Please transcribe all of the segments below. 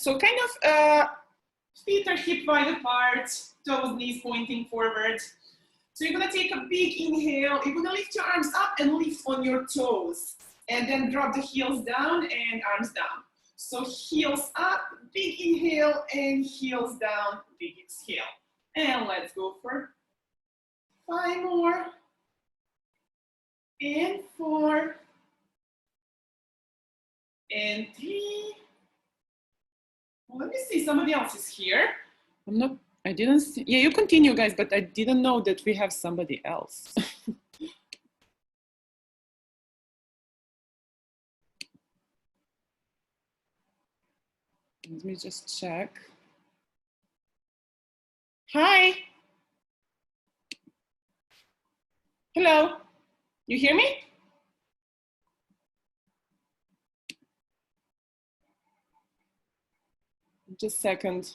So kind of feet are hip wide apart, toes, knees pointing forward. So you're gonna take a big inhale. You're gonna lift your arms up and lift on your toes. And then drop the heels down and arms down. So heels up, big inhale, and heels down, big exhale. And let's go for 5 more. And 4. And 3. Well, let me see, somebody else is here. I didn't see, yeah, you continue guys, but I didn't know that we have somebody else. Let me just check. Hi. Hello. You hear me? Just a second.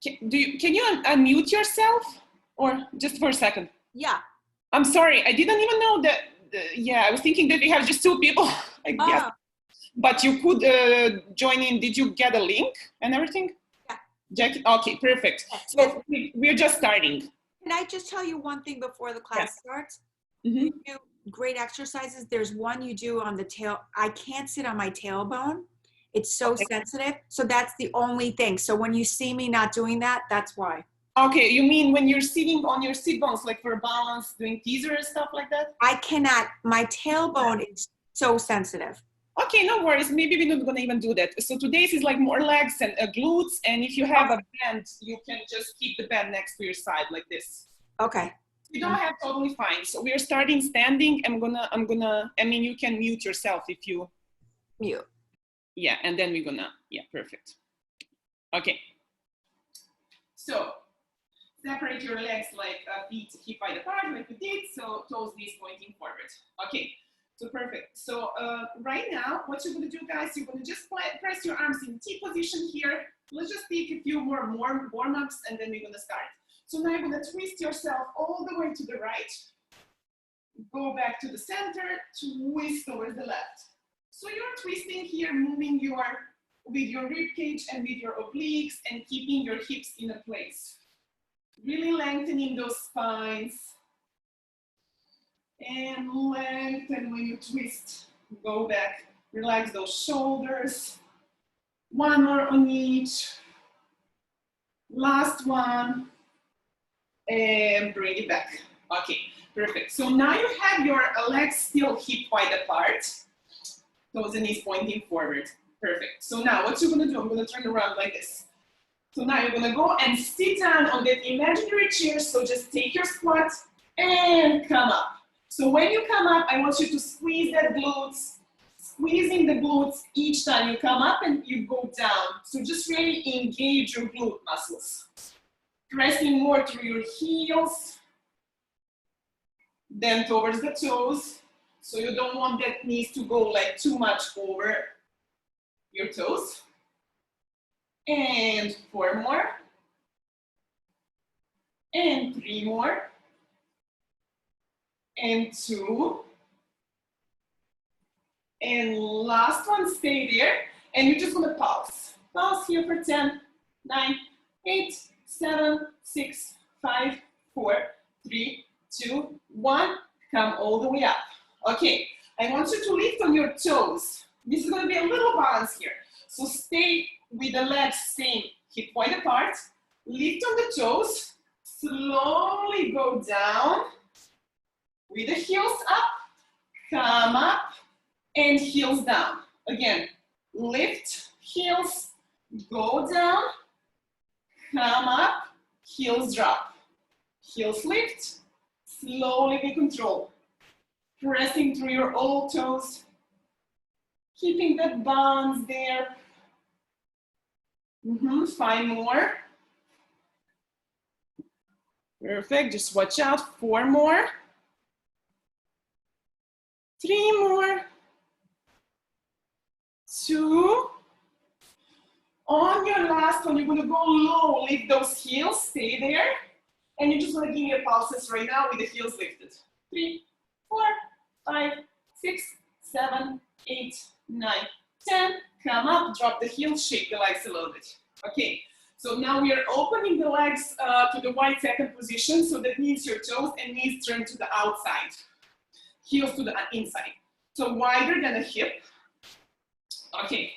Can you unmute yourself? Or just for a second? Yeah. I'm sorry, I didn't even know that. Yeah, I was thinking that we have just 2 people, I guess. But you could join in. Did you get a link and everything? Yeah. Jackie? Okay, perfect. So we're just starting. Can I just tell you one thing before the class starts? Mm-hmm. You do great exercises. There's one you do on the tail. I can't sit on my tailbone. It's so sensitive. So that's the only thing. So when you see me not doing that, that's why. Okay, you mean when you're sitting on your sit bones, like for balance, doing teaser and stuff like that? I cannot. My tailbone is so sensitive. Okay, no worries. Maybe we're not gonna even do that. So today's is like more legs and glutes, and if you have a band, you can just keep the band next to your side like this. Okay. You don't have totally fine. So we are starting standing. I mean, you can mute yourself if you mute. Yeah, and then we're gonna, yeah, perfect. Okay. So separate your legs like feet hip wide apart, like we did. So toes, knees pointing forward. Okay. So perfect. So right now, what you're going to do, guys, you're going to just press your arms in T position here. Let's just take a few more warm-ups, and then we're going to start. So now you're going to twist yourself all the way to the right. Go back to the center, twist towards the left. So you're twisting here, moving with your rib cage and with your obliques and keeping your hips in a place. Really lengthening those spines. And lengthen when you twist. Go back, relax those shoulders. One more on each. Last one. And bring it back. Okay, perfect. So now you have your legs still hip wide apart. Toes and knees pointing forward. Perfect. So now what you're gonna do, I'm gonna turn around like this. So now you're gonna go and sit down on that imaginary chair. So just take your squat and come up. So when you come up, I want you to squeeze that glutes, squeezing the glutes each time you come up and you go down. So just really engage your glute muscles. Pressing more through your heels, then towards the toes. So you don't want that knees to go like too much over your toes. And 4 more. And 3 more. And 2. And last one, stay there. And you're just gonna pause. Pause here for 10, 9, 8, 7, 6, 5, 4, 3, 2, 1. Come all the way up. Okay, I want you to lift on your toes. This is gonna be a little balance here. So stay with the legs staying hip wide apart. Lift on the toes. Slowly go down. With the heels up, come up, and heels down. Again, lift, heels, go down, come up, heels drop. Heels lift, slowly with control. Pressing through your old toes, keeping that balance there. 5 more. Perfect, just watch out, 4 more. 3 more. 2. On your last one, you're gonna go low, lift those heels, stay there. And you just want to give me your pulses right now with the heels lifted. 3, 4, 5, 6, 7, 8, 9, 10. Come up, drop the heels, shake the legs a little bit. Okay, so now we are opening the legs to the wide second position. So that means your toes and knees turn to the outside, heels to the inside. So wider than a hip. Okay,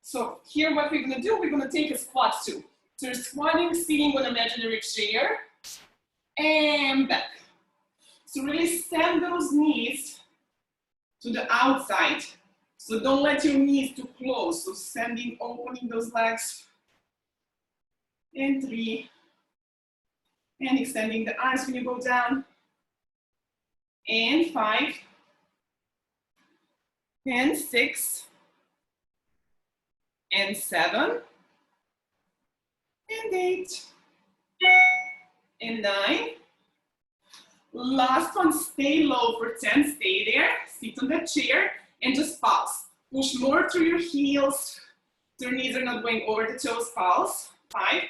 so here what we're gonna do, we're gonna take a squat too. So you're squatting, sitting on an imaginary chair, and back. So really send those knees to the outside. So don't let your knees too close. So sending, opening those legs. And 3. And extending the arms when you go down. And 5. And 6. And 7. And 8. And 9. Last one, stay low for 10, stay there, sit on that chair, and just pulse. Push more through your heels, so your knees are not going over the toes, pulse. 5,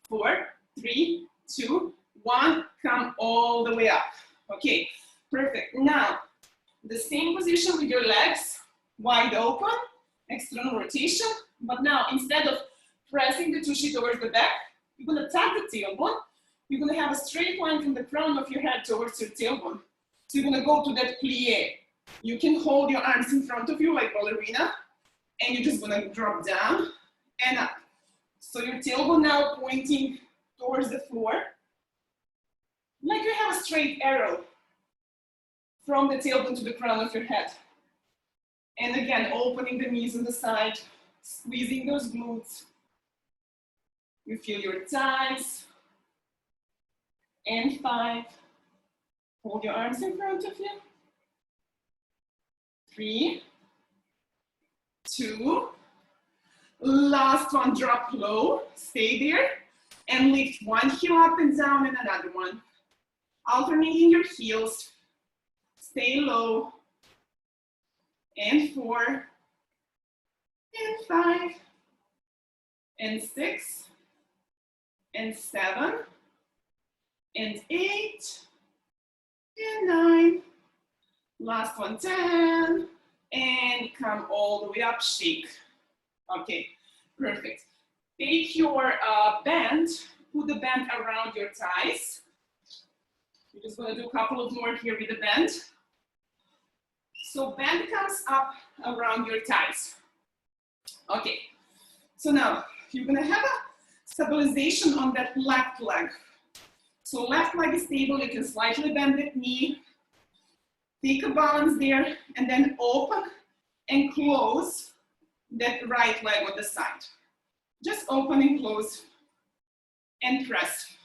4, 3, 2, 1, come all the way up. Okay, perfect. Now, the same position with your legs wide open, external rotation, but now instead of pressing the tushy towards the back, you're gonna tap the tailbone. You're gonna have a straight line from the crown of your head towards your tailbone. So you're gonna go to that plie. You can hold your arms in front of you like ballerina, and you're just gonna drop down and up. So your tailbone now pointing towards the floor, like you have a straight arrow from the tailbone to the crown of your head. And again, opening the knees on the side, squeezing those glutes. You feel your thighs. And 5, hold your arms in front of you. 3, 2, last one, drop low, stay there, and lift one heel up and down and another one. Alternating your heels, stay low, and 4, and 5, and 6, and 7, and 8, and 9, last one, 10, and come all the way up, shake. Okay, perfect. Take your band, put the band around your thighs. We're just gonna do a couple of more here with the band. So band comes up around your thighs. Okay, so now you're gonna have a stabilization on that left leg. So left leg is stable, you can slightly bend that knee, take a balance there, and then open and close that right leg on the side. Just open and close and press.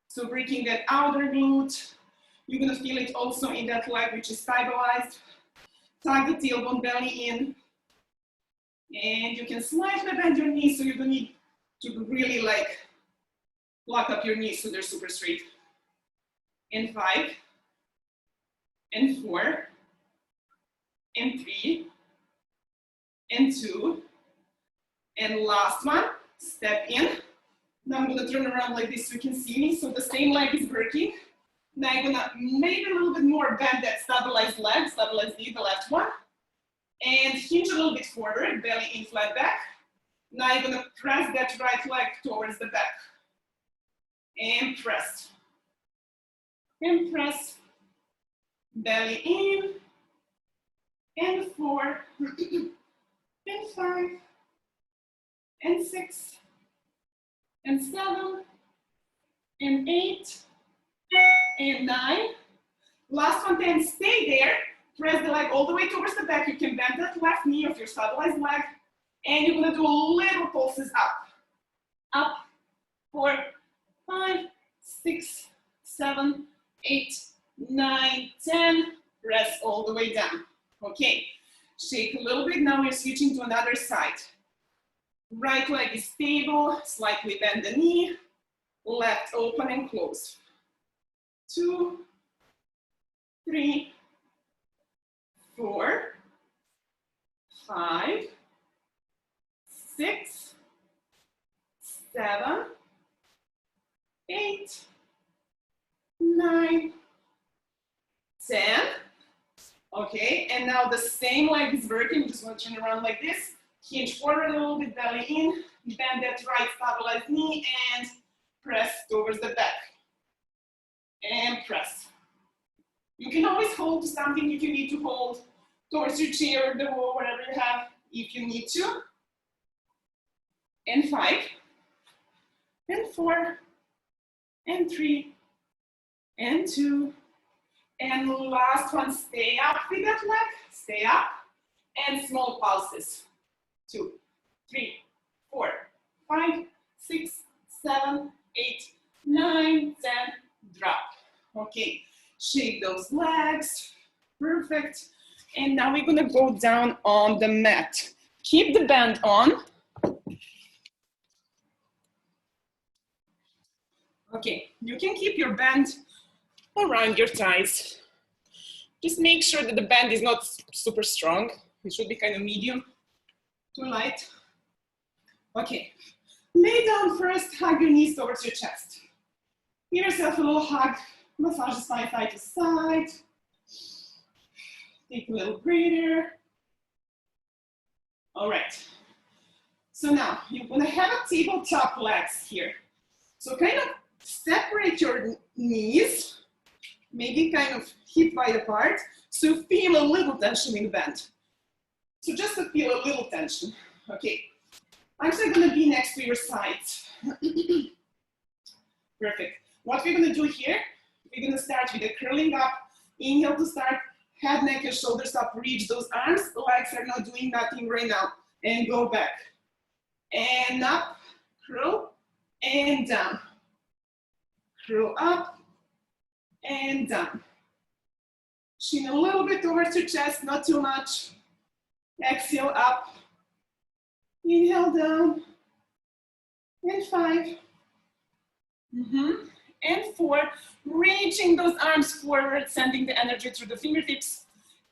So breaking that outer glute, you're gonna feel it also in that leg which is stabilized. Tuck the tailbone, belly in, and you can slightly bend your knees so you don't need to really like lock up your knees so they're super straight. And 5, and 4, and 3, and 2, and last one, step in. Now I'm gonna turn around like this so you can see me. So the same leg is working. Now I'm gonna maybe a little bit more bend that stabilized leg, stabilized knee, the left one. And hinge a little bit forward, belly in, flat back. Now I'm gonna press that right leg towards the back. And press. And press. Belly in. And 4. And 5. And 6. And 7. And 8. And 9. Last one, 10. Stay there. Press the leg all the way towards the back. You can bend that left knee of your stabilized leg. And you're gonna do little pulses up. Up. 4, 5, 6, 7, 8, 9, 10. Press all the way down. Okay. Shake a little bit. Now we're switching to another side. Right leg is stable. Slightly bend the knee. Left open and close. 2, 3, 4, 5, 6, 7, 8, 9, 10. Okay, and now the same leg is working. Just want to turn around like this. Hinge forward a little bit, belly in. Bend that right stabilized knee and press towards the back. And press. You can always hold something if you need to hold towards your chair or the wall, whatever you have, if you need to. And 5, and 4, and 3, and 2, and last one, stay up with that leg, stay up, and small pulses. 2, 3, 4, 5, 6, 7, 8, 9, 10, drop. Okay, shake those legs, perfect. And now we're gonna go down on the mat. Keep the band on. Okay, you can keep your band around your thighs. Just make sure that the band is not super strong. It should be kind of medium to light. Okay, lay down first, hug your knees towards your chest. Give yourself a little hug, massage the spine side to side. Take a little breather. All right, so now you're gonna have a tabletop legs here. So kind of separate your knees, maybe kind of hip wide apart, so feel a little tension in the band. So just to feel a little tension. Okay, I'm actually gonna be next to your sides. Perfect. What we're gonna do here, we're gonna start with a curling up, inhale to start, head, neck, and shoulders up, reach those arms, legs are not doing nothing right now, and go back. And up, curl, and down. Curl up, and down. Chin a little bit towards your chest, not too much. Exhale up, inhale down, and 5. And 4, reaching those arms forward, sending the energy through the fingertips.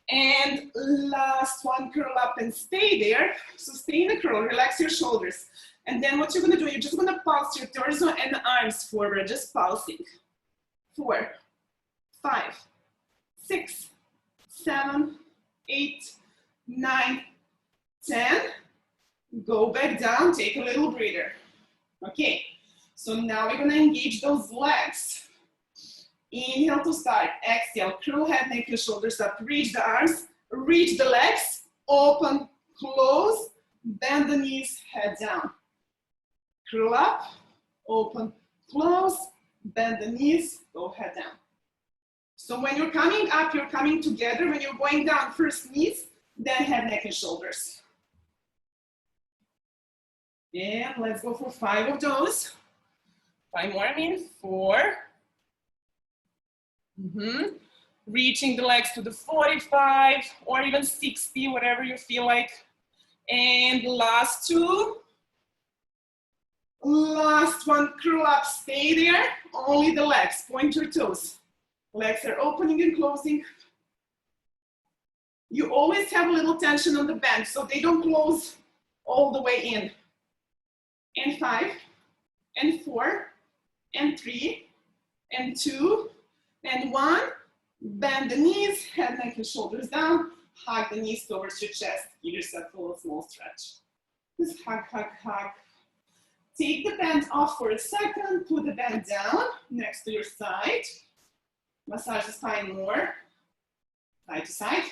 And last one, curl up and stay there. So stay in the curl, relax your shoulders. And then what you're gonna do, you're just gonna pulse your torso and the arms forward, just pulsing. 4, 5, 6, 7, 8, 9, 10. Go back down, take a little breather. Okay, so now we're gonna engage those legs. Inhale to start, exhale, curl head, neck, and shoulders up, reach the arms, reach the legs, open, close, bend the knees, head down. Curl up, open, close, bend the knees, go head down. So when you're coming up, you're coming together. When you're going down, first knees, then head, neck, and shoulders. And let's go for 5 of those. 5 more, 4. Reaching the legs to the 45 or even 60, whatever you feel like. And last 2. Last one, curl up, stay there. Only the legs, point your toes. Legs are opening and closing. You always have a little tension on the bend, so they don't close all the way in. And 5, and 4, and 3, and 2, and 1. Bend the knees, head, neck, and shoulders down. Hug the knees towards your chest. Give yourself a little small stretch. Just hug, hug, hug. Take the band off for a second. Put the band down next to your side. Massage the spine more. Side to side.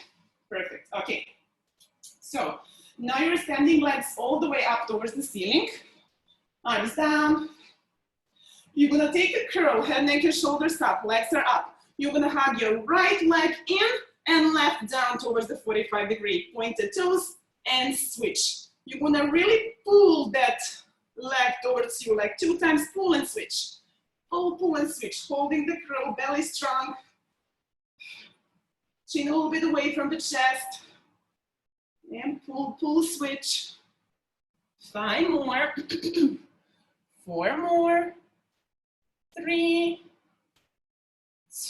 Perfect. Okay. So now you're standing legs all the way up towards the ceiling. Arms down. You're gonna take a curl, head, neck, and shoulders up, legs are up. You're gonna hug your right leg in and left down towards the 45-degree. Pointed toes and switch. You're gonna really pull that leg towards you, like 2 times pull and switch. Pull and switch, holding the curl, belly strong. Chin a little bit away from the chest. And pull, switch. 5 more. 4 more. 3,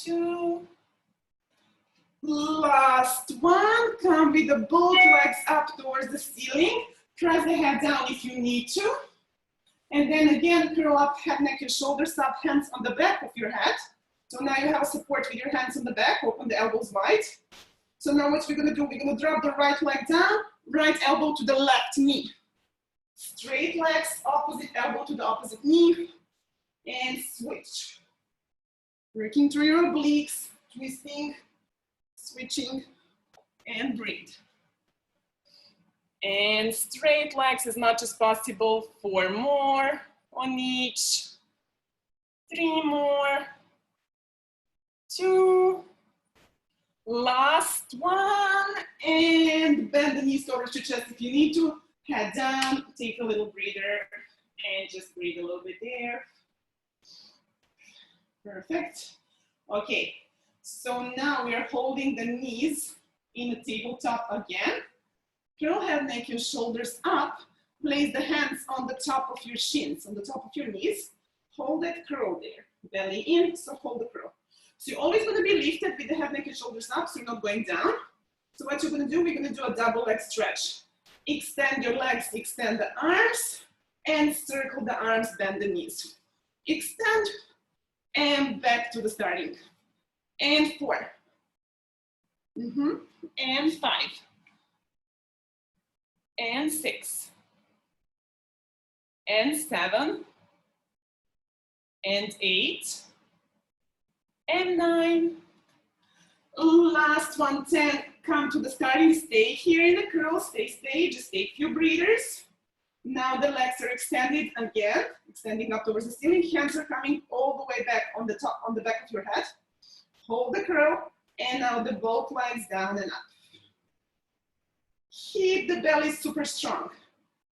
2, last one. Come with the both legs up towards the ceiling. Press the head down if you need to. And then again, curl up, head, neck, your shoulders up, hands on the back of your head. So now you have support with your hands on the back, open the elbows wide. So now what we're gonna do, we're gonna drop the right leg down, right elbow to the left knee. Straight legs, opposite elbow to the opposite knee, and switch. Working through your obliques, twisting, switching, and breathe. And straight legs as much as possible. 4 more on each. 3 more. 2. Last one. And bend the knees towards your chest if you need to. Head down, take a little breather, and just breathe a little bit there. Perfect. Okay, so now we are holding the knees in the tabletop again. Curl head, neck, your shoulders up. Place the hands on the top of your shins, on the top of your knees. Hold that curl there. Belly in, so hold the curl. So you're always going to be lifted with the head, neck, and shoulders up, so you're not going down. So what you're going to do, we're going to do a double leg stretch. Extend your legs, extend the arms, and circle the arms, bend the knees. Extend, and back to the starting. And 4. And 5. And 6. And 7. And 8. And 9. Last one, 10. Come to the starting, stay here in the curl, stay, just take a few breathers. Now the legs are extended again, extending up towards the ceiling. Hands are coming all the way back on the top, on the back of your head. Hold the curl, and now the both legs down and up. Keep the belly super strong.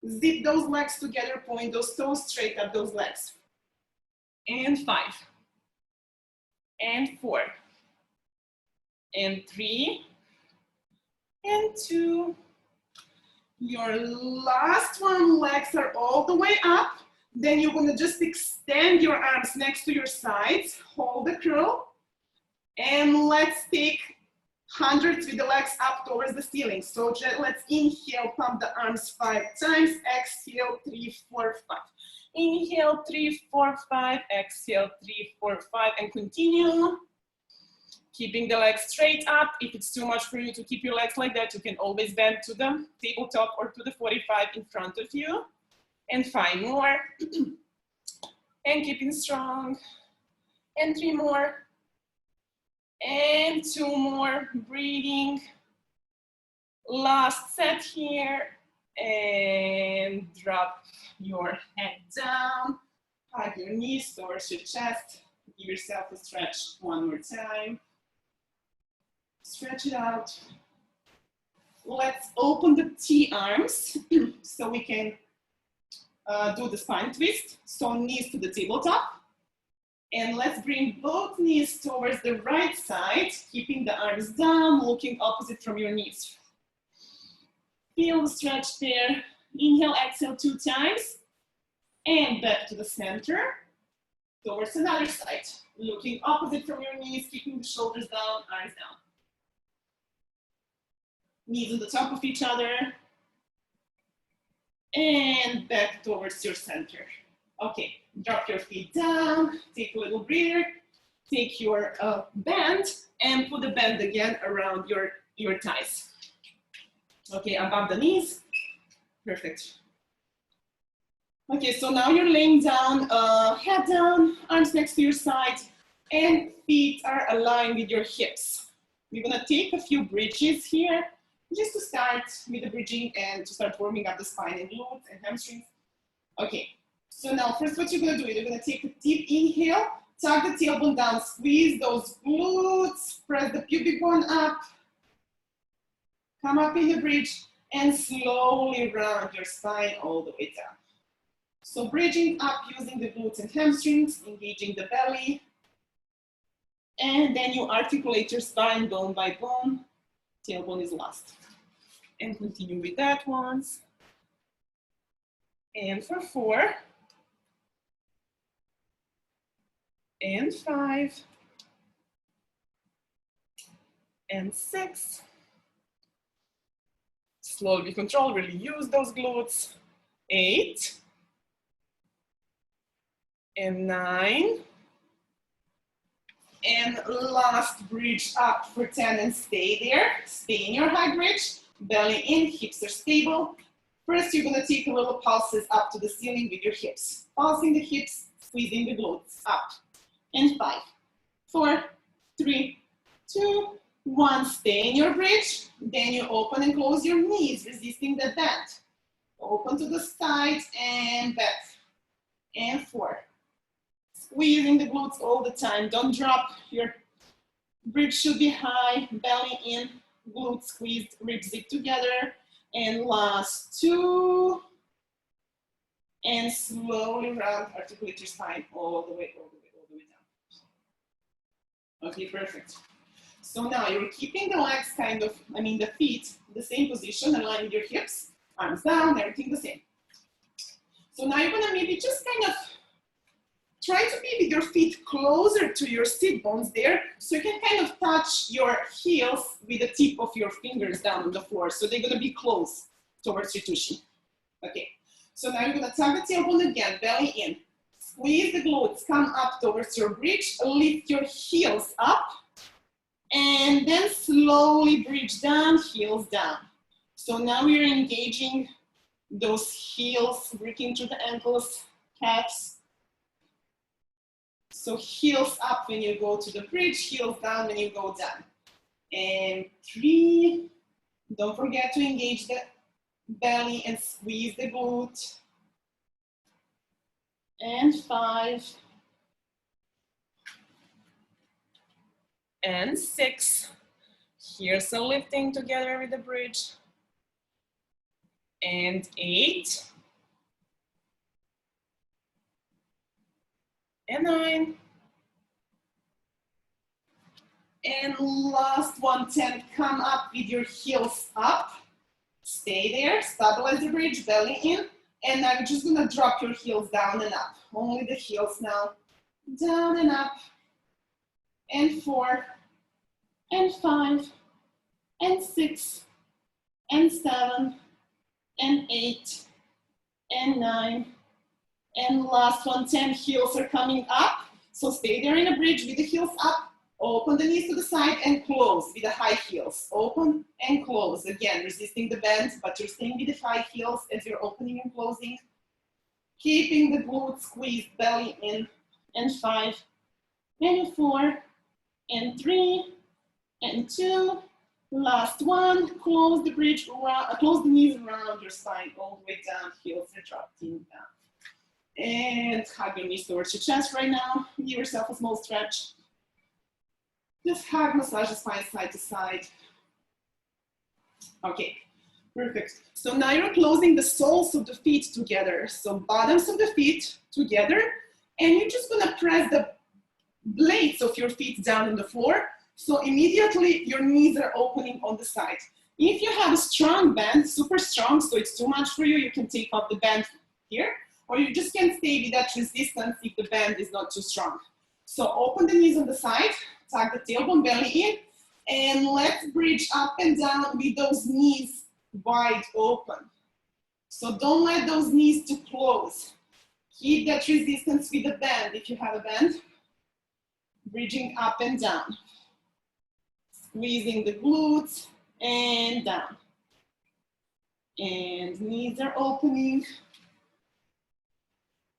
Zip those legs together, point those toes straight up those legs. And 5. And 4. And 3. And 2. Your last one, legs are all the way up. Then you're gonna just extend your arms next to your sides, hold the curl, and let's take hundreds with the legs up towards the ceiling. So let's inhale, pump the arms 5 times, exhale, 3, 4, 5. Inhale, 3, 4, 5, exhale, 3, 4, 5, and continue. Keeping the legs straight up. If it's too much for you to keep your legs like that, you can always bend to the tabletop or to the 45 in front of you. And 5 more. And keeping strong. And 3 more. And 2 more. Breathing. Last set here. And drop your head down. Hug your knees towards your chest. Give yourself a stretch one more time. Stretch it out. Let's open the T arms so we can do the spine twist. So knees to the tabletop. And let's bring both knees towards the right side, keeping the arms down, looking opposite from your knees. Feel the stretch there. Inhale, exhale 2 times. And back to the center, towards another side. Looking opposite from your knees, keeping the shoulders down, arms down. Knees on the top of each other. And back towards your center. Okay, drop your feet down, take a little breather, take your band, and put the band again around your thighs. Okay, above the knees, perfect. Okay, so now you're laying down, head down, arms next to your side, and feet are aligned with your hips. We're gonna take a few bridges here, just to start with the bridging and to start warming up the spine and glutes and hamstrings. Okay, so now first what you're gonna do is you're gonna take a deep inhale, tuck the tailbone down, squeeze those glutes, press the pubic bone up, come up in the bridge, and slowly round your spine all the way down. So bridging up using the glutes and hamstrings, engaging the belly, and then you articulate your spine bone by bone. Tailbone is last. And continue with that once. And for 4. And 5. And 6. Slowly control, really use those glutes. 8. and 9. And last bridge up for 10 and stay there. Stay in your high bridge, belly in, hips are stable. First, you're gonna take a little pulses up to the ceiling with your hips. Pulsing the hips, squeezing the glutes up. And 5, 4, 3, 2, 1. Stay in your bridge. Then you open and close your knees, resisting the bend. Open to the side and back. And 4. Squeezing the glutes all the time. Don't drop. Your bridge should be high, belly in, glutes squeezed, ribs zig together. And last 2. And slowly round, articulate your spine all the way, all the way, all the way down. Okay, perfect. So now you're keeping the legs the feet, the same position, aligning your hips, arms down, everything the same. So now you're gonna maybe just kind of try to be with your feet closer to your sit bones there, so you can kind of touch your heels with the tip of your fingers down on the floor. So they're gonna be close towards your tushy. Okay, so now you're gonna tug the tailbone again, belly in. Squeeze the glutes, come up towards your bridge, lift your heels up, and then slowly bridge down, heels down. So now we're engaging those heels, breaking through the ankles, calves. So heels up when you go to the bridge, heels down when you go down. And 3, don't forget to engage the belly and squeeze the glute. And 5. And 6. Here's a lifting together with the bridge. And 8. And 9. And last one, 10. Come up with your heels up. Stay there, stabilize the bridge, belly in. And now you're just gonna drop your heels down and up. Only the heels now. Down and up. And 4. And 5. And 6. And 7. And 8. And 9. And last one, 10. Heels are coming up. So stay there in a bridge with the heels up. Open the knees to the side and close with the high heels. Open and close. Again, resisting the bend, but you're staying with the high heels as you're opening and closing. Keeping the glutes squeezed, belly in. And 5. And 4. And 3. And 2. Last one. Close the bridge, close the knees around your spine, all the way down. Heels are dropping down. And hug your knees towards your chest right now. Give yourself a small stretch. Just hug, massage the spine side to side. Okay, perfect. So now you're closing the soles of the feet together. So bottoms of the feet together. And you're just gonna press the blades of your feet down on the floor. So immediately your knees are opening on the side. If you have a strong band, super strong, so it's too much for you, you can take off the band here. Or you just can stay with that resistance if the band is not too strong. So open the knees on the side, tuck the tailbone, belly in, and let's bridge up and down with those knees wide open. So don't let those knees too close. Keep that resistance with the bend if you have a bend. Bridging up and down. Squeezing the glutes and down. And knees are opening.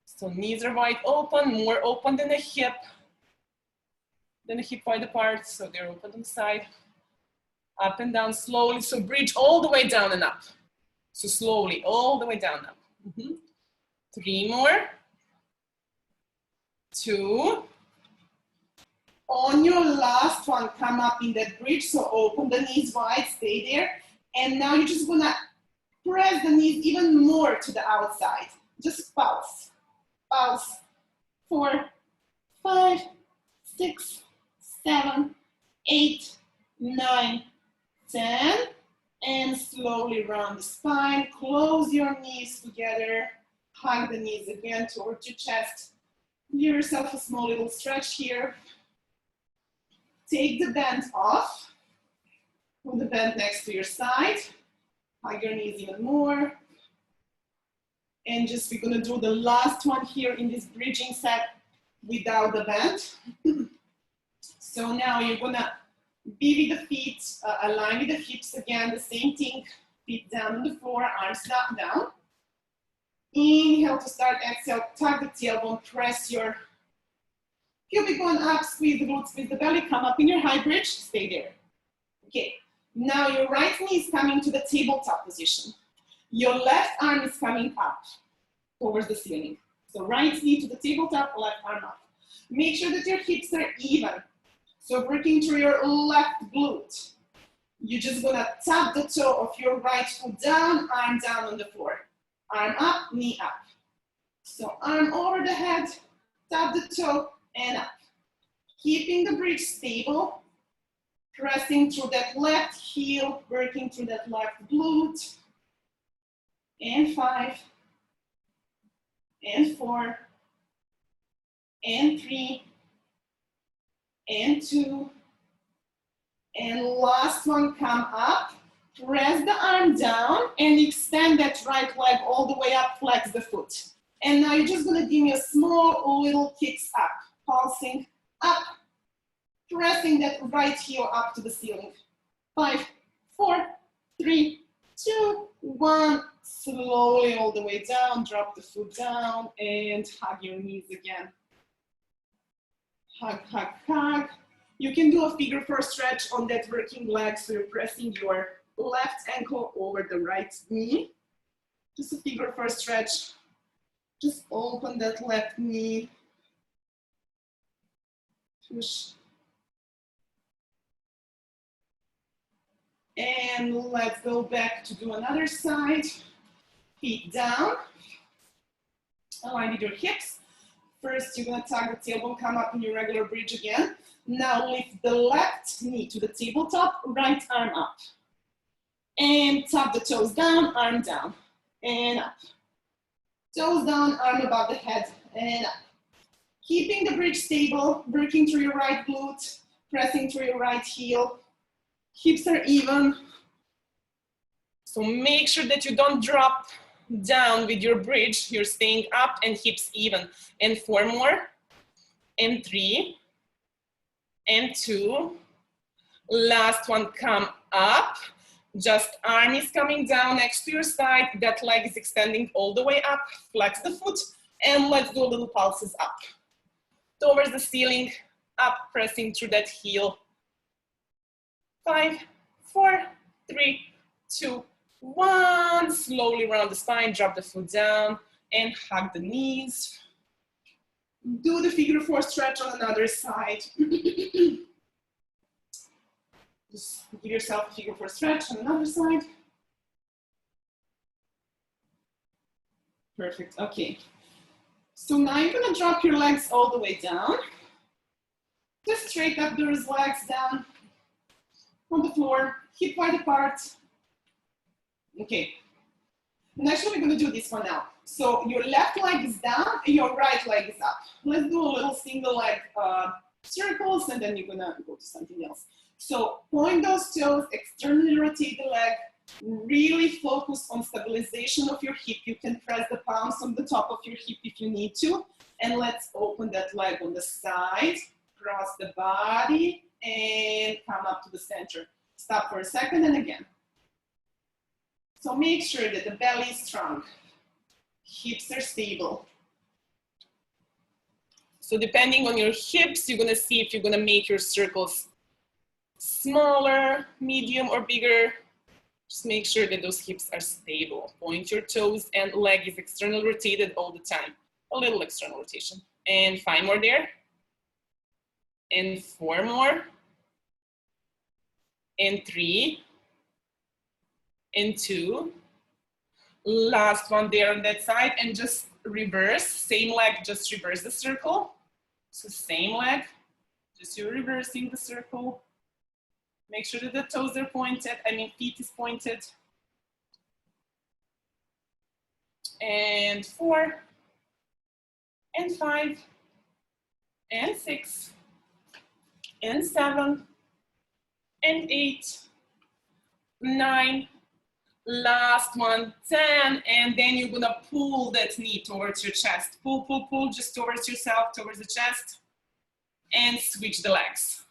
So knees are wide open, more open than a hip wide apart, so they're open on the side. Up and down slowly, so bridge all the way down and up. So slowly, all the way down and up. 3 more. 2. On your last one, come up in that bridge, so open the knees wide, stay there. And now you're just gonna press the knees even more to the outside. Just pulse. Pulse. 4, 5, 6, 7, 8, 9, 10. And slowly round the spine. Close your knees together. Hug the knees again towards your chest. Give yourself a small little stretch here. Take the band off. Put the band next to your side. Hug your knees even more. And just we're gonna do the last one here in this bridging set without the bend. So now you're gonna be with the feet, align with the hips again, the same thing, feet down on the floor, arms down. Inhale to start, exhale, tuck the tailbone, press your pubic bone up, squeeze the glutes, squeeze the belly, come up in your high bridge, stay there. Okay, now your right knee is coming to the tabletop position. Your left arm is coming up towards the ceiling. So right knee to the tabletop, left arm up. Make sure that your hips are even. So working through your left glute. You're just gonna tap the toe of your right foot down, arm down on the floor. Arm up, knee up. So arm over the head, tap the toe, and up. Keeping the bridge stable, pressing through that left heel, working through that left glute. And 5, and 4, and 3, and 2, and last one, come up, press the arm down and extend that right leg all the way up, flex the foot. And now you're just gonna give me a small little kicks up, pulsing up, pressing that right heel up to the ceiling. 5, 4, 3, 2, 1, slowly all the way down, drop the foot down and hug your knees again. Hug, hug, hug. You can do a figure 4 stretch on that working leg, so you're pressing your left ankle over the right knee. Just a figure 4 stretch. Just open that left knee. Push. And let's go back to do another side. Feet down. Align with your hips. First, you're gonna tuck the tailbone, come up in your regular bridge again. Now lift the left knee to the tabletop, right arm up. And tap the toes down, arm down, and up. Toes down, arm above the head, and up. Keeping the bridge stable, working through your right glute, pressing through your right heel. Hips are even. So make sure that you don't drop down with your bridge. You're staying up and hips even. And 4 more, and 3, and 2. Last one, come up. Just arm is coming down next to your side. That leg is extending all the way up. Flex the foot, and let's do a little pulses up. Towards the ceiling, up, pressing through that heel. 5, 4, 3, 2, 1. Slowly round the spine, drop the foot down, and hug the knees. Do the figure 4 stretch on another side. Just give yourself a figure 4 stretch on another side. Perfect, okay. So now you're gonna drop your legs all the way down. Just straight up those legs down on the floor, hip wide apart. Okay, and actually we're gonna do this one now. So your left leg is down and your right leg is up. Let's do a little single leg circles and then you're gonna go to something else. So point those toes, externally rotate the leg, really focus on stabilization of your hip. You can press the palms on the top of your hip if you need to. And let's open that leg on the side, cross the body and come up to the center. Stop for a second and again. So make sure that the belly is strong, hips are stable. So depending on your hips, you're gonna see if you're gonna make your circles smaller, medium, or bigger. Just make sure that those hips are stable. Point your toes and leg is externally rotated all the time. A little external rotation. And 5 more there. And 4 more. And 3. And 2. Last one there on that side. And just reverse. Same leg, just reverse the circle. So same leg, just you're reversing the circle. Make sure that the toes are pointed, feet is pointed. And 4, and 5, and 6, and 7, and 8, 9, Last one, 10, and then you're gonna pull that knee towards your chest. Pull, pull, pull, just towards yourself, towards the chest, and switch the legs.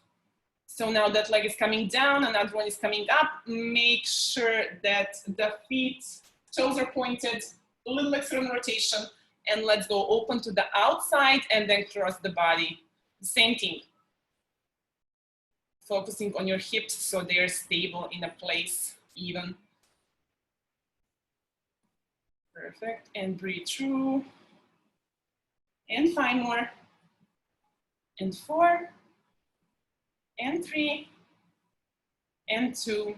So now that leg is coming down, another one is coming up. Make sure that the feet, toes are pointed, a little external rotation, and let's go open to the outside and then cross the body. Same thing. Focusing on your hips so they're stable in a place, even. Perfect, and breathe through. And 5 more. And 4. And 3. And 2.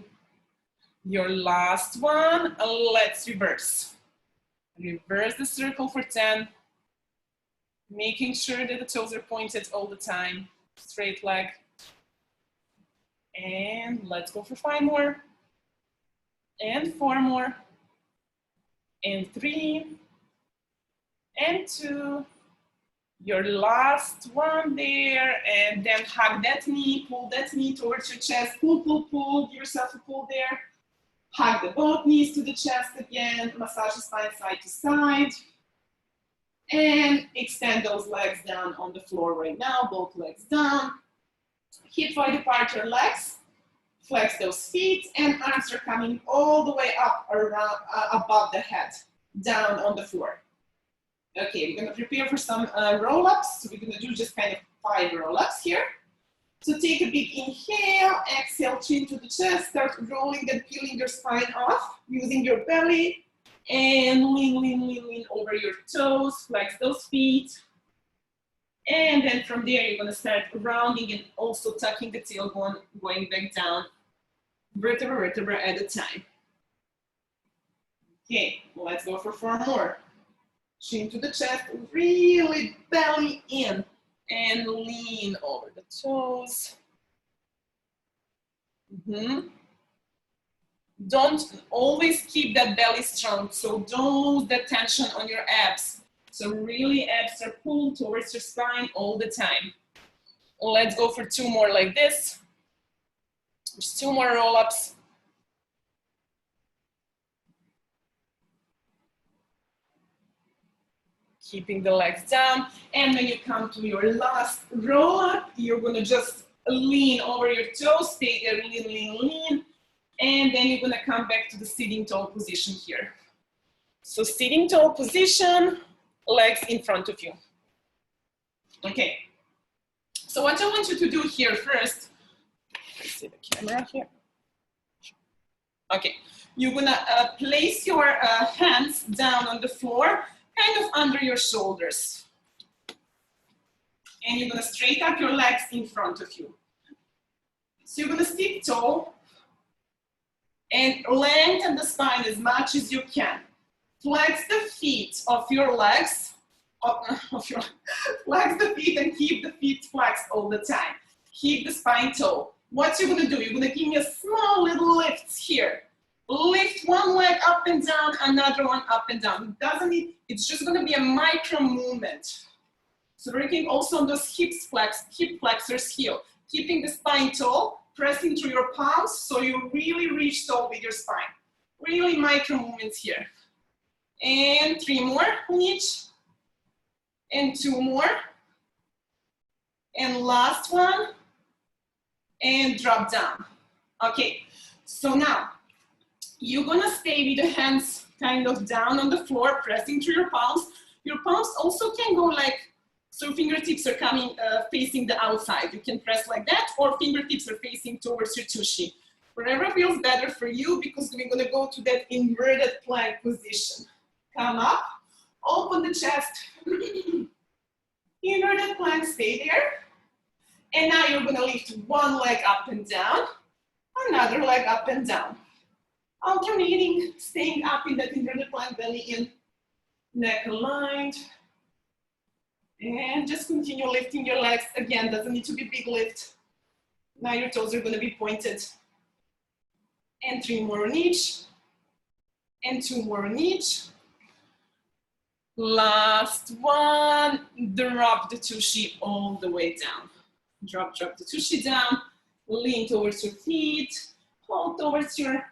Your last one, let's reverse. Reverse the circle for 10. Making sure that the toes are pointed all the time. Straight leg. And let's go for 5 more. And 4 more. And 3. And 2. Your last one there, and then hug that knee, pull that knee towards your chest, pull, pull, pull, give yourself a pull there. Hug the both knees to the chest again, massage the spine side to side. And extend those legs down on the floor right now, both legs down. Hip wide apart your legs, flex those feet, and arms are coming all the way up around, above the head, down on the floor. Okay, we're gonna prepare for some roll-ups. So we're gonna do just kind of 5 roll-ups here. So take a big inhale, exhale, chin to the chest, start rolling and peeling your spine off, using your belly, and lean, lean, lean, lean over your toes, flex those feet. And then from there, you're gonna start rounding and also tucking the tailbone, going back down, vertebra, vertebra at a time. Okay, let's go for 4 more. Chin to the chest, really belly in, and lean over the toes. Don't always keep that belly strong, so don't lose that tension on your abs. So really abs are pulled towards your spine all the time. Let's go for 2 more like this. Just 2 more roll-ups. Keeping the legs down, and when you come to your last roll up, you're gonna just lean over your toes, stay there, lean, lean, lean, and then you're gonna come back to the sitting tall position here. So sitting tall position, legs in front of you. Okay, so what I want you to do here first, let's see the camera here. Okay, you're gonna place your hands down on the floor, kind of under your shoulders. And you're gonna straighten up your legs in front of you. So you're gonna sit tall and lengthen the spine as much as you can. Flex the feet of your legs, flex the feet and keep the feet flexed all the time. Keep the spine tall. What you're gonna do, you're gonna give me a small little lift here. Lift one leg up and down, another one up and down. It doesn't need, it's just gonna be a micro movement. So working also on those hip flexors here. Keeping the spine tall, pressing through your palms so you really reach tall with your spine. Really micro movements here. And 3 more on each. And 2 more. And last one. And drop down. Okay, so now, you're gonna stay with the hands kind of down on the floor, pressing through your palms. Your palms also can go like, so fingertips are coming, facing the outside. You can press like that, or fingertips are facing towards your tushy. Whatever feels better for you, because we're gonna go to that inverted plank position. Come up, open the chest. Inverted plank, stay there. And now you're gonna lift one leg up and down, another leg up and down. Alternating, staying up in that inverted plank, belly in, neck aligned. And just continue lifting your legs. Again, doesn't need to be big lift. Now your toes are gonna be pointed. And 3 more on each. And 2 more on each. Last one, drop the tushy all the way down. Drop the tushy down, lean towards your feet, hold towards your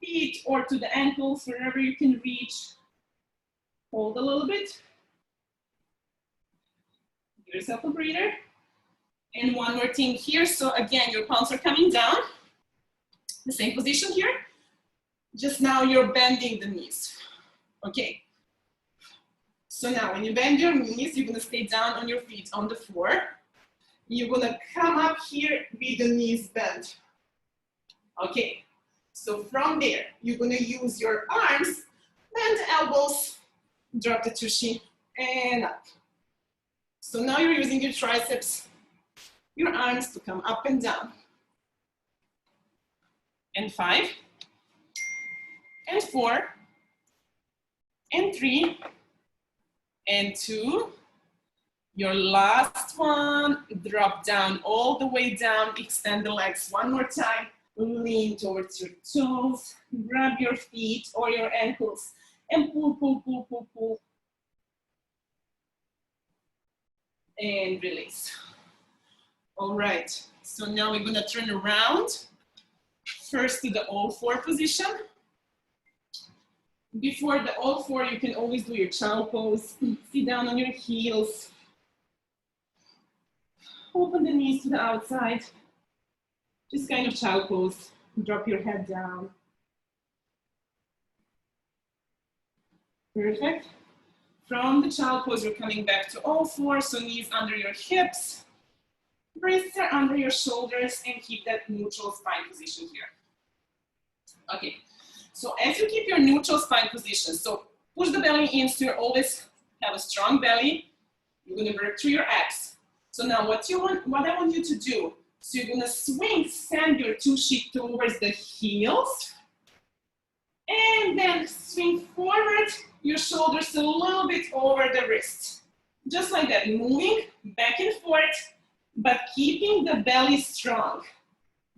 feet or to the ankles, wherever you can reach. Hold a little bit. Give yourself a breather. And one more thing here. So again, your palms are coming down. The same position here. Just now you're bending the knees. Okay. So now when you bend your knees, you're gonna stay down on your feet on the floor. You're gonna come up here with the knees bent. Okay. So from there, you're gonna use your arms, bend the elbows, drop the tushy, and up. So now you're using your triceps, your arms to come up and down. And 5, and 4, and 3, and 2. Your last one, drop down all the way down, extend the legs one more time, lean towards your toes, grab your feet or your ankles, and pull, pull, pull, pull, pull. And release. All right, so now we're gonna turn around. First to the all four position. Before the all four, you can always do your child pose. Sit down on your heels. Open the knees to the outside. Just kind of child pose. Drop your head down. Perfect. From the child pose, you're coming back to all fours, so knees under your hips. Wrists are under your shoulders, and keep that neutral spine position here. Okay, so as you keep your neutral spine position, so push the belly in so you always have a strong belly. You're gonna work through your abs. So now what I want you to do, so you're gonna send your tushy towards the heels, and then swing forward, your shoulders a little bit over the wrist. Just like that, moving back and forth, but keeping the belly strong.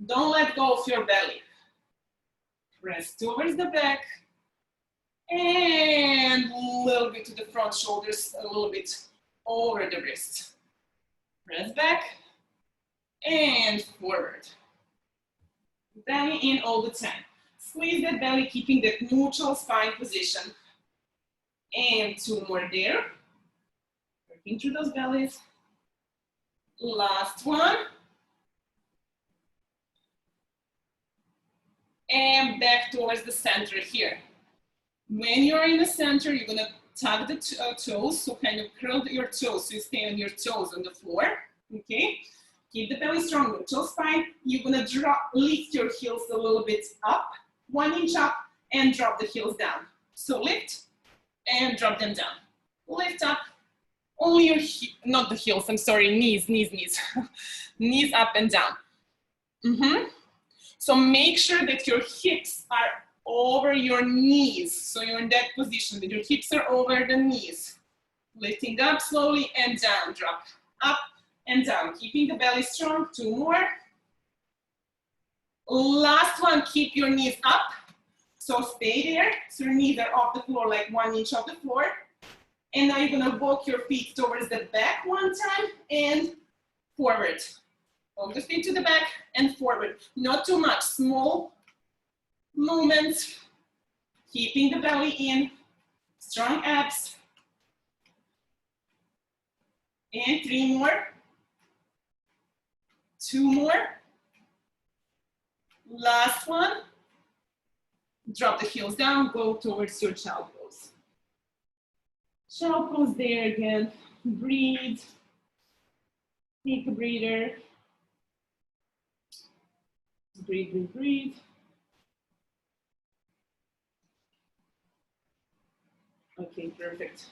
Don't let go of your belly. Press towards the back, and a little bit to the front, shoulders a little bit over the wrist. Press back, and forward. Belly in all the time. Squeeze that belly, keeping that neutral spine position. And 2 more there. Working through those bellies. Last one. And back towards the center here. When you're in the center, you're gonna tug the toes, so kind of curl your toes, so you stay on your toes on the floor, okay? Keep the belly strong, neutral spine. You're gonna lift your heels a little bit up, 1 inch up, and drop the heels down. So lift, and drop them down. Lift up, only your, not the heels, I'm sorry, knees. Knees up and down. So make sure that your hips are over your knees. So you're in that position, that your hips are over the knees. Lifting up slowly and down, drop up and down. Keeping the belly strong, 2 more. Last one, keep your knees up. So stay there, so your knees are off the floor, like 1 inch off the floor. And now you're gonna walk your feet towards the back 1 time and forward. Walk the feet to the back and forward. Not too much, small movements. Keeping the belly in, strong abs. And 3 more. 2 more. Last one. Drop the heels down, go towards your child pose. Child pose there again. Breathe. Take a breather. Breathe, breathe, breathe. Okay, perfect.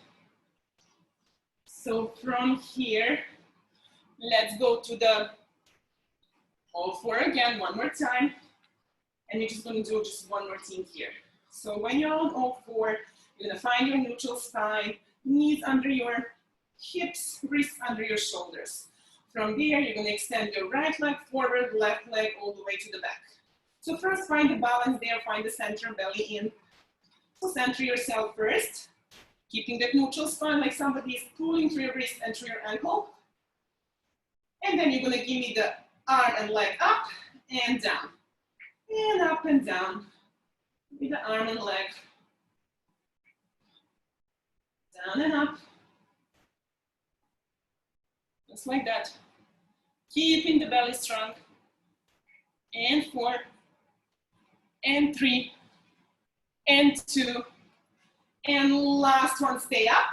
So from here, let's go to the all four again, 1 more time. And you're just gonna do just 1 more thing here. So when you're on all four, you're gonna find your neutral spine, knees under your hips, wrists under your shoulders. From there, you're gonna extend your right leg forward, left leg all the way to the back. So first find the balance there, find the center, belly in. So center yourself first, keeping that neutral spine like somebody is pulling through your wrist and through your ankle. And then you're gonna give me the arm and leg up and down. And up and down. with the arm and leg. Down and up. Just like that. Keeping the belly strong. And 4, and 3, and 2, and last one, stay up.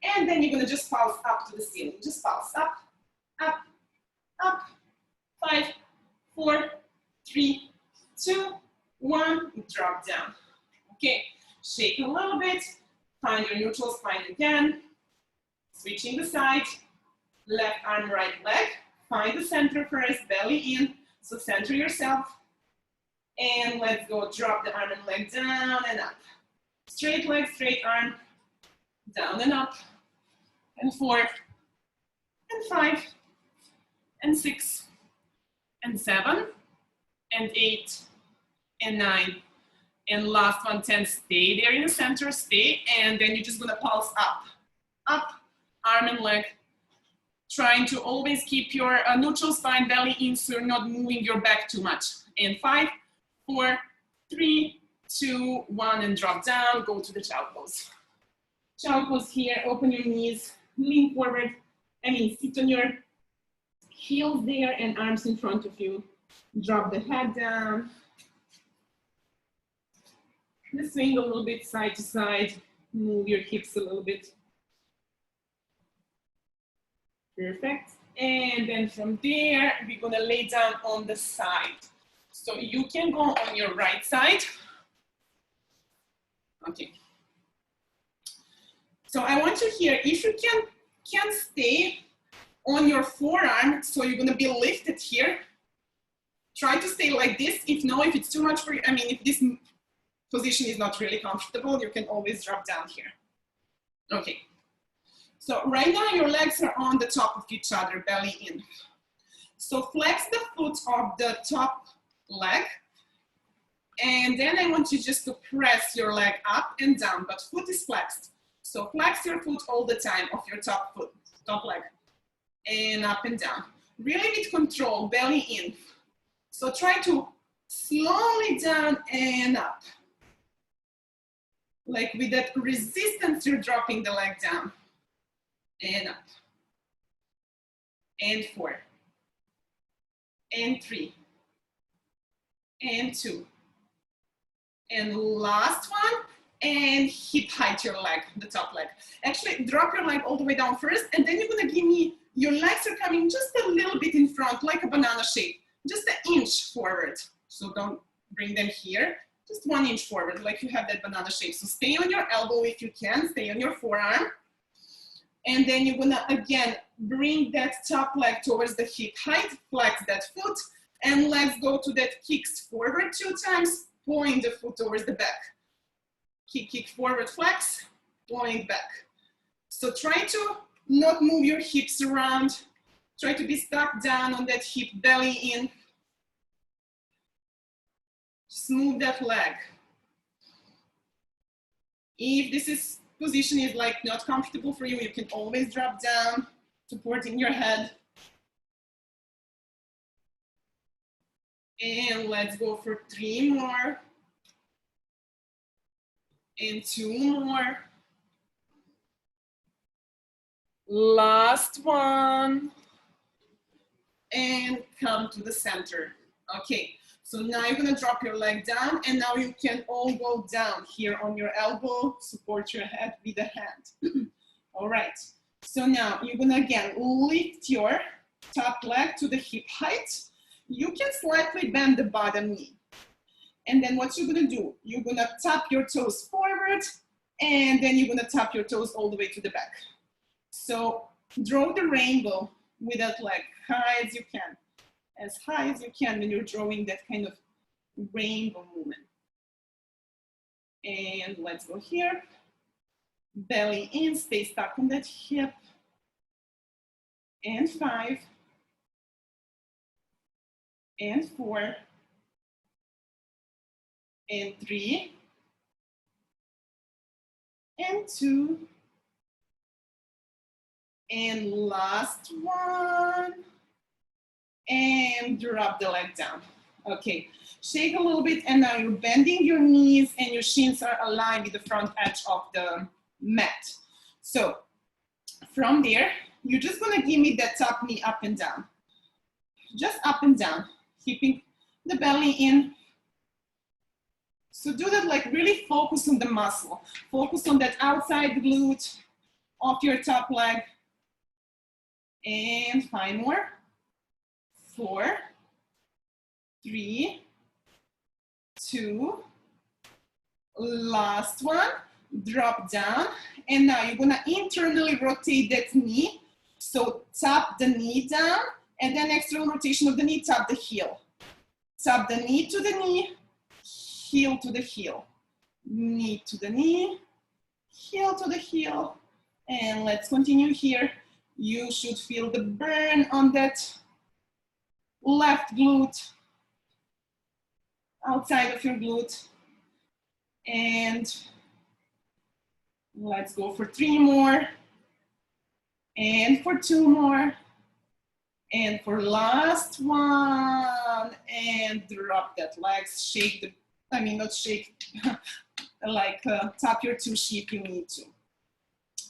And then you're gonna just pulse up to the ceiling. Just pulse up, up, up. 5, 4, 3, 2, 1, drop down. Okay, shake a little bit. Find your neutral spine again. Switching the side. Left arm, right leg. Find the center first, belly in. So center yourself. And let's go, drop the arm and leg down and up. Straight leg, straight arm, down and up. And 4, and 5, and 6, and 7, and 8, and 9. And last one, 10, stay there in the center, stay. And then you're just gonna pulse up, up, arm and leg. Trying to always keep your neutral spine, belly in, so you're not moving your back too much. And 5, 4, 3, 2, 1, and drop down. Go to the child pose. Child pose here, open your knees, lean forward. Sit on your heels there and arms in front of you. Drop the head down. Just swing a little bit side to side. Move your hips a little bit. Perfect. And then from there, we're gonna lay down on the side. So you can go on your right side. Okay. So I want you here, if you can stay on your forearm, so you're gonna be lifted here. Try to stay like this. If it's too much for you, if this position is not really comfortable, you can always drop down here. Okay. So right now your legs are on the top of each other, belly in. So flex the foot of the top leg. And then I want you just to press your leg up and down, but foot is flexed. So flex your foot all the time of your top foot, top leg. And up and down. Really with control, belly in. So try to slowly down and up. Like with that resistance, you're dropping the leg down. And up. And 4. And 3. And 2. And last one. And hip height your leg, the top leg. Actually, drop your leg all the way down first, and then you're gonna give me, your legs are coming just a little bit in front, like a banana shape, just an inch forward. So don't bring them here, just 1 inch forward, like you have that banana shape. So stay on your elbow if you can, stay on your forearm. And then you're gonna, again, bring that top leg towards the hip height, flex that foot, and let's go to that kicks forward 2 times, point the foot towards the back. Kick forward, flex, point back. So try to not move your hips around. Try to be stuck down on that hip, belly in. Just move that leg. If this position is like not comfortable for you, you can always drop down, supporting your head. And let's go for 3 more. And 2 more. Last one. And come to the center. Okay, so now you're gonna drop your leg down, and now you can all go down here on your elbow, support your head with the hand. All right, so now you're gonna again lift your top leg to the hip height. You can slightly bend the bottom knee. And then what you're gonna do, you're gonna tap your toes forward, and then you're gonna tap your toes all the way to the back. So draw the rainbow with that leg high as you can, as high as you can when you're drawing that kind of rainbow movement. And let's go here. Belly in, stay stuck on that hip. And 5. And 4. And 3. And 2. And last one. And drop the leg down. Okay, shake a little bit, and now you're bending your knees and your shins are aligned with the front edge of the mat. So from there, you're just gonna give me that top knee up and down. Just up and down, keeping the belly in. So do that, like really focus on the muscle. Focus on that outside glute of your top leg. And 5 more. 4, 3, 2, last one. Drop down. And now you're gonna internally rotate that knee. So tap the knee down, and then external rotation of the knee, tap the heel. Tap the knee to the knee, heel to the heel. Knee to the knee, heel to the heel. And let's continue here. You should feel the burn on that left glute, outside of your glute. And let's go for 3 more. And for 2 more. And for last one. And drop that legs, shake the, I mean, not shake, like tap your tushy if you need to.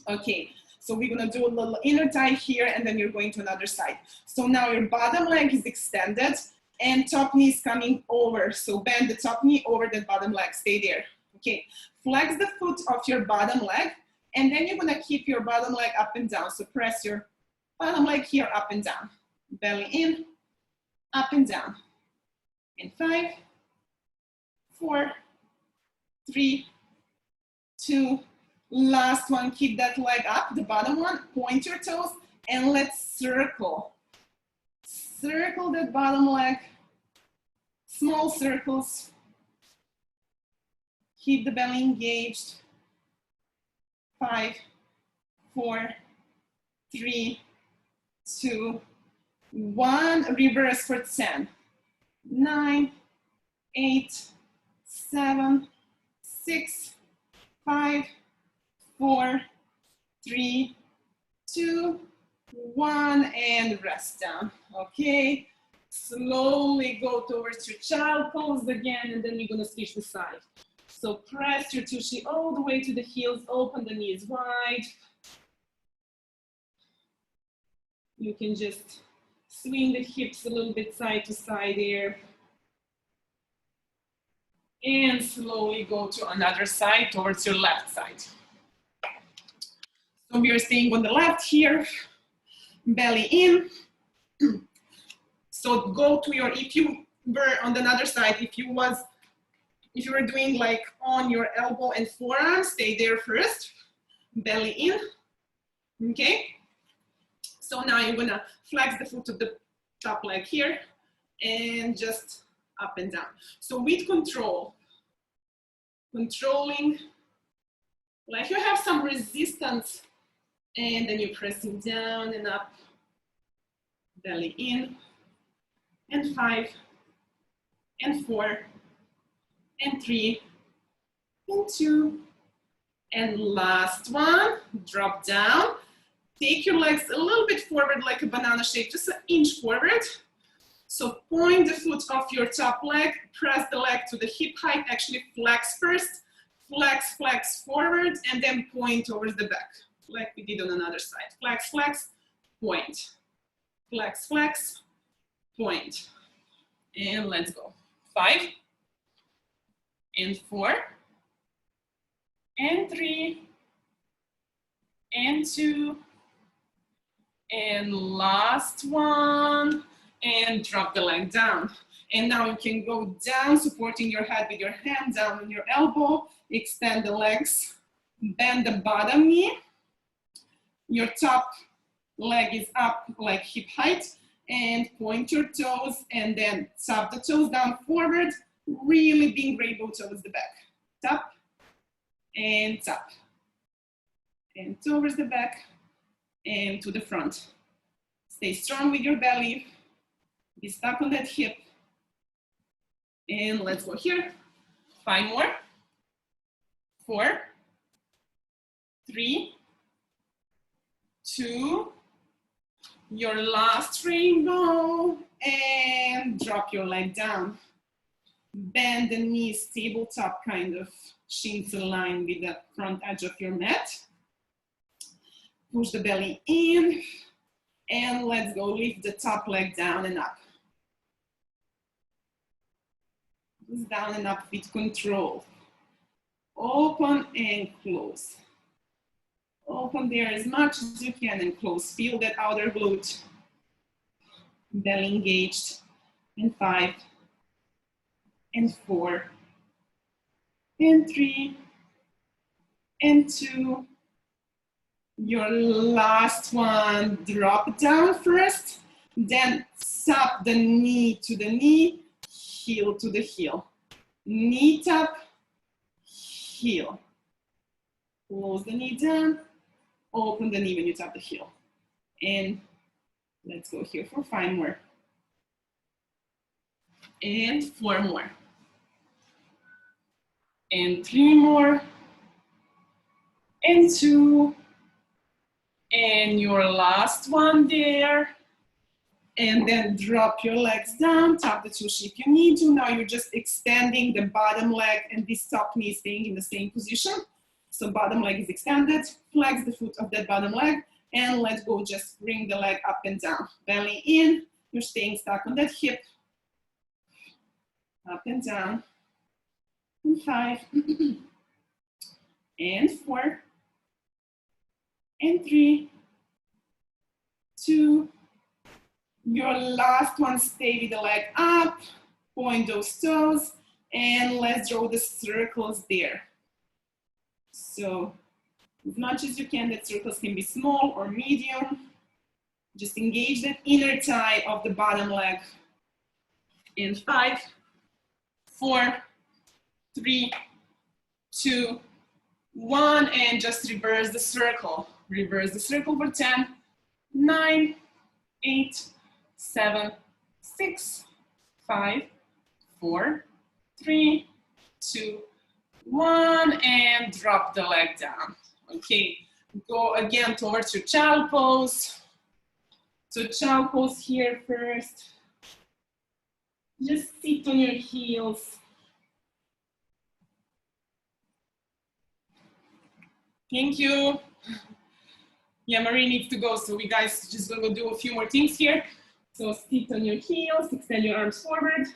Okay, so we're gonna do a little inner tie here, and then you're going to another side. So now your bottom leg is extended and top knee is coming over. So bend the top knee over the bottom leg, stay there. Okay, flex the foot of your bottom leg, and then you're gonna keep your bottom leg up and down. So press your bottom leg here up and down. Belly in, up and down. In 5, 4, 3, 2, last one. Keep that leg up, the bottom one, point your toes, and let's circle. Circle that bottom leg, small circles. Keep the belly engaged. 5, 4, 3, 2, 1. Reverse for 10, 9, 8, 7, 6, 5, 4, 3, 2, 1, and rest down. Okay, slowly go towards your child pose again, and then we're gonna switch the side. So press your tushy all the way to the heels, open the knees wide. You can just swing the hips a little bit side to side here. And slowly go to another side towards your left side. So we are staying on the left here, belly in. So go to your, if you were on the other side, if you were doing like on your elbow and forearm, stay there first, belly in, okay? So now you're gonna flex the foot of the top leg here and just up and down. So with control, controlling, like you have some resistance, and then you're pressing down and up, belly in, and 5, and 4, and 3, and 2, and last one, drop down. Take your legs a little bit forward like a banana shape, just an inch forward. So point the foot off your top leg, press the leg to the hip height, actually flex first, flex, flex forward, and then point towards the back, like we did on another side. Flex, flex, point. Flex, flex, point. And let's go. 5, and 4, and 3, and 2, and last one, and drop the leg down. And now you can go down, supporting your head with your hand down on your elbow, extend the legs, bend the bottom knee, your top leg is up like hip height, and point your toes, and then tap the toes down forward, really being rainbow towards the back. Tap, and tap, and towards the back, and to the front. Stay strong with your belly, be stuck on that hip, and let's go here. 5 more, 4, 3, 2, your last rainbow, and drop your leg down. Bend the knees, tabletop kind of, shins align with the front edge of your mat. Push the belly in, and let's go, lift the top leg down and up. Down and up with control. Open and close. Open there as much as you can and close. Feel that outer glute. Belly engaged. And 5, and 4, and 3, and 2. Your last one, drop down first, then tap the knee to the knee, heel to the heel. Knee tap, heel. Close the knee down, open the knee when you tap the heel. And let's go here for 5 more. And 4 more. And 3 more. And 2. And your last one there. And then drop your legs down, tap the toes if you need to. Now you're just extending the bottom leg and this top knee staying in the same position. So bottom leg is extended, flex the foot of that bottom leg, and let go, just bring the leg up and down. Belly in, you're staying stuck on that hip. Up and down. And 5, and 4, and 3, 2, your last one, stay with the leg up, point those toes, and let's draw the circles there. So as much as you can, that circles can be small or medium. Just engage that inner thigh of the bottom leg. In 5, 4, 3, 2, 1, and just reverse the circle. Reverse the circle for 10, 9, 8, 7, 6, 5, 4, 3, 2, 1, and drop the leg down. Okay, go again towards your child pose. So child pose here first. Just sit on your heels. Thank you. Yeah, Marie needs to go, so we guys just gonna do a few more things here. So sit on your heels, extend your arms forward.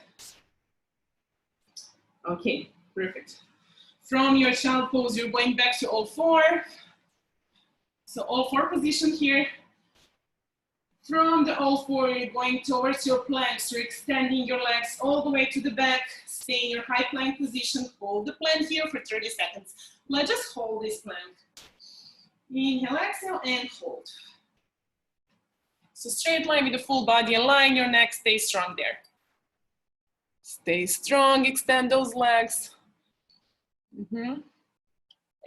Okay, perfect. From your child pose, you're going back to all 4. So all 4 position here. From the all 4, you're going towards your plank. So you're extending your legs all the way to the back. Stay in your high plank position. Hold the plank here for 30 seconds. Let's just hold this plank. Inhale, exhale, and hold. So straight line with the full body, align your neck, stay strong there. Stay strong, extend those legs.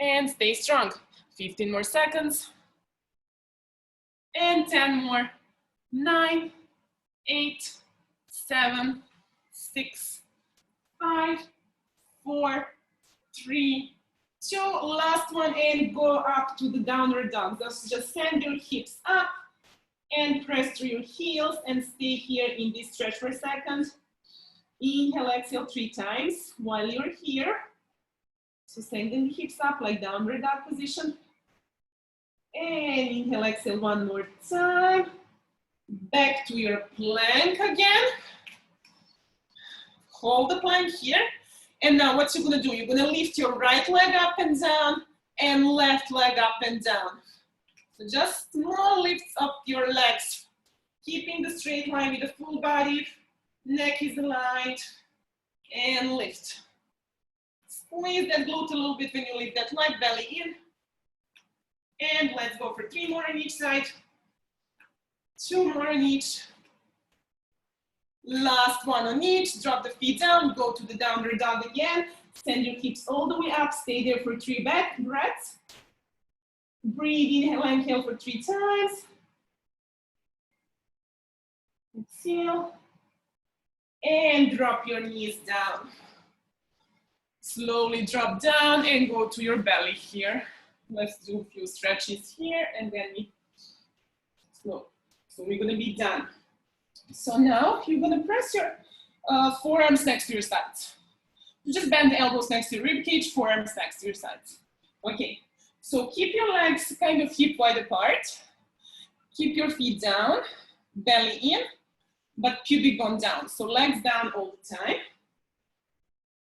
And stay strong. 15 more seconds. And 10 more. 9, 8, 7, 6, 5, 4, 3, 2. Last one, and go up to the downward dog. Just send your hips up and press through your heels and stay here in this stretch for a second. Inhale, exhale 3 times while you're here. So sending the hips up like downward dog position. And inhale, exhale 1 more time. Back to your plank again. Hold the plank here. And now what you're gonna do, you're gonna lift your right leg up and down and left leg up and down. So just small lifts up your legs, keeping the straight line with the full body, neck is aligned, and lift. Squeeze that glute a little bit when you lift that leg, belly in. And let's go for 3 more on each side. 2 more on each. Last one on each. Drop the feet down, go to the downward dog again. Send your hips all the way up. Stay there for 3 back breaths. Breathe, inhale, inhale for 3 times. Exhale. And drop your knees down. Slowly drop down and go to your belly here. Let's do a few stretches here and then we So we're gonna be done. So now you're gonna press your forearms next to your sides. You just bend the elbows next to your rib cage, forearms next to your sides. Okay, so keep your legs kind of hip wide apart. Keep your feet down, belly in, but pubic bone down. So legs down all the time.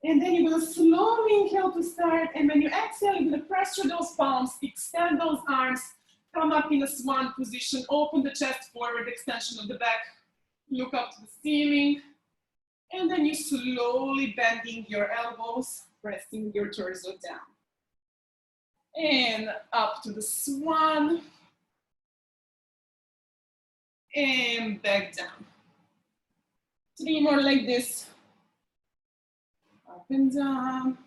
And then you're gonna slowly inhale to start. And when you exhale, you're gonna press through those palms, extend those arms, come up in a swan position, open the chest forward, extension of the back, look up to the ceiling. And then you slowly bending your elbows, pressing your torso down. And up to the swan. And back down. 3 more like this. Up and down.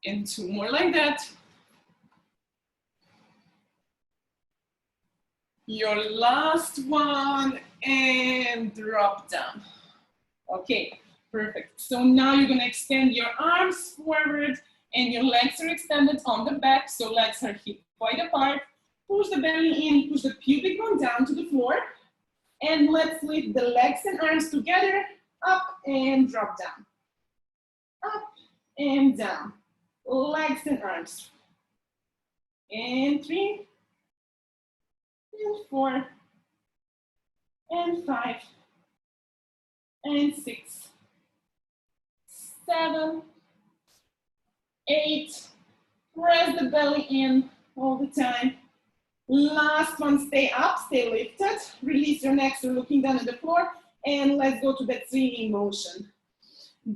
And 2 more like that. Your last one, and drop down. Okay, perfect. So now you're gonna extend your arms forward and your legs are extended on the back, so legs are hip wide apart. Push the belly in, push the pubic bone down to the floor, and let's lift the legs and arms together, up and drop down. Up and down, legs and arms. And 3, and 4, and 5, and 6, 7, 8, press the belly in all the time. Last one, stay up, stay lifted. Release your neck, so looking down at the floor, and let's go to that swinging motion.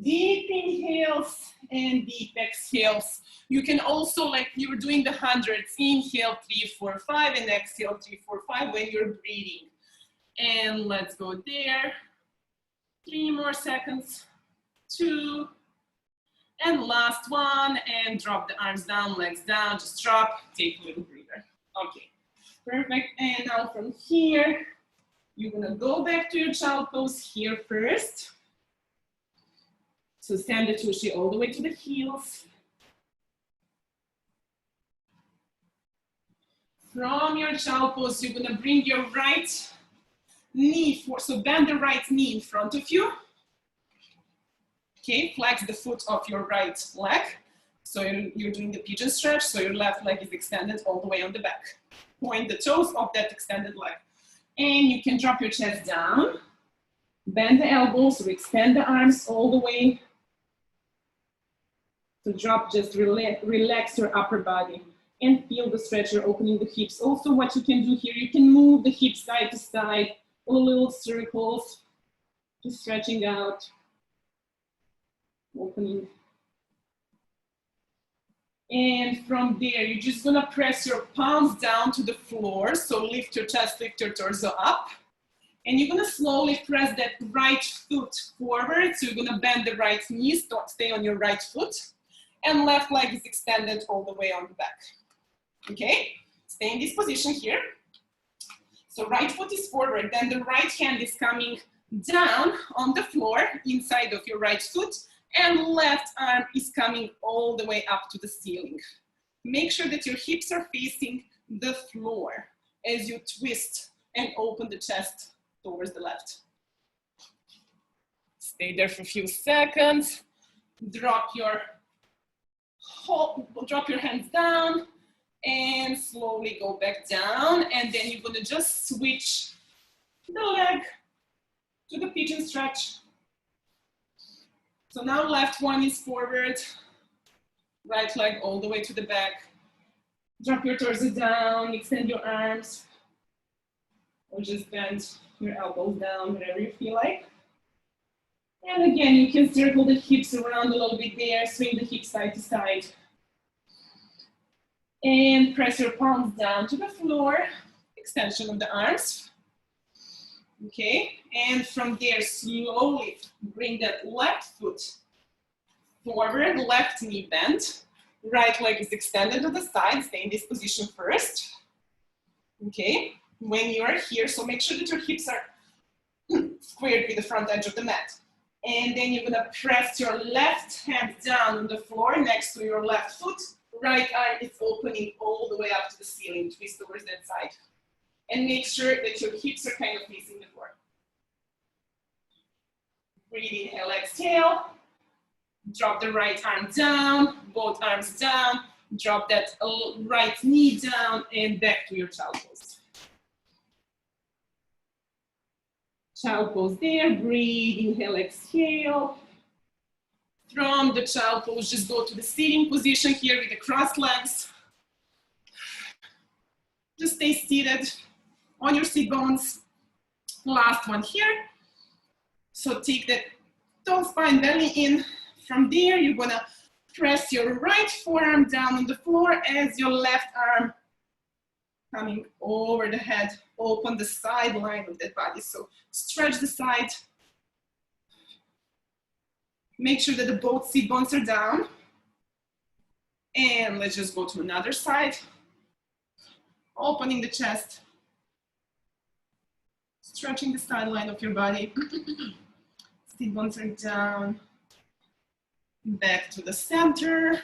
Deep inhales and deep exhales. You can also, like you were doing the hundreds, inhale 3, 4, 5, and exhale 3, 4, 5 when you're breathing. And let's go there. 3 more seconds. 2. And last one, and drop the arms down, legs down, just drop, take a little breather. Okay, perfect. And now from here, you're gonna go back to your child pose here first. So stand the tushy all the way to the heels. From your child pose, you're gonna bring your right knee forward. So bend the right knee in front of you. Okay, flex the foot of your right leg. So you're doing the pigeon stretch, so your left leg is extended all the way on the back. Point the toes of that extended leg. And you can drop your chest down, bend the elbows, or extend the arms all the way. So drop, just relax your upper body and feel the stretch. You're opening the hips. Also, what you can do here, you can move the hips side to side, little circles, just stretching out, opening. And from there, you're just gonna press your palms down to the floor. So lift your chest, lift your torso up. And you're gonna slowly press that right foot forward. So you're gonna bend the right knee, stay on your right foot. And left leg is extended all the way on the back. Okay, stay in this position here. So right foot is forward, then the right hand is coming down on the floor inside of your right foot, and left arm is coming all the way up to the ceiling. Make sure that your hips are facing the floor as you twist and open the chest towards the left. Stay there for a few seconds. Drop your hands down and slowly go back down. And then you're gonna just switch the leg to the pigeon stretch. So now left one is forward, right leg all the way to the back. Drop your torso down, extend your arms, or just bend your elbows down, whatever you feel like. And again, you can circle the hips around a little bit there, swing the hips side to side. And press your palms down to the floor, extension of the arms. Okay, and from there, slowly bring that left foot forward, left knee bent. Right leg is extended to the side, stay in this position first. Okay, when you are here, so make sure that your hips are squared with the front edge of the mat. And then you're gonna press your left hand down on the floor next to your left foot. Right arm is opening all the way up to the ceiling, twist towards that side. And make sure that your hips are kind of facing the floor. Breathe, inhale, exhale. Drop the right arm down, both arms down. Drop that right knee down and back to your child pose. Child pose there, breathe, inhale, exhale. From the child pose, just go to the sitting position here with the crossed legs. Just stay seated on your sit bones. Last one here. So take that toe spine belly in. From there, you're gonna press your right forearm down on the floor as your left arm coming over the head. Open the side line of that body. So stretch the side. Make sure that the both sit bones are down. And let's just go to another side. Opening the chest. Stretching the side line of your body. Sit bones are down. Back to the center.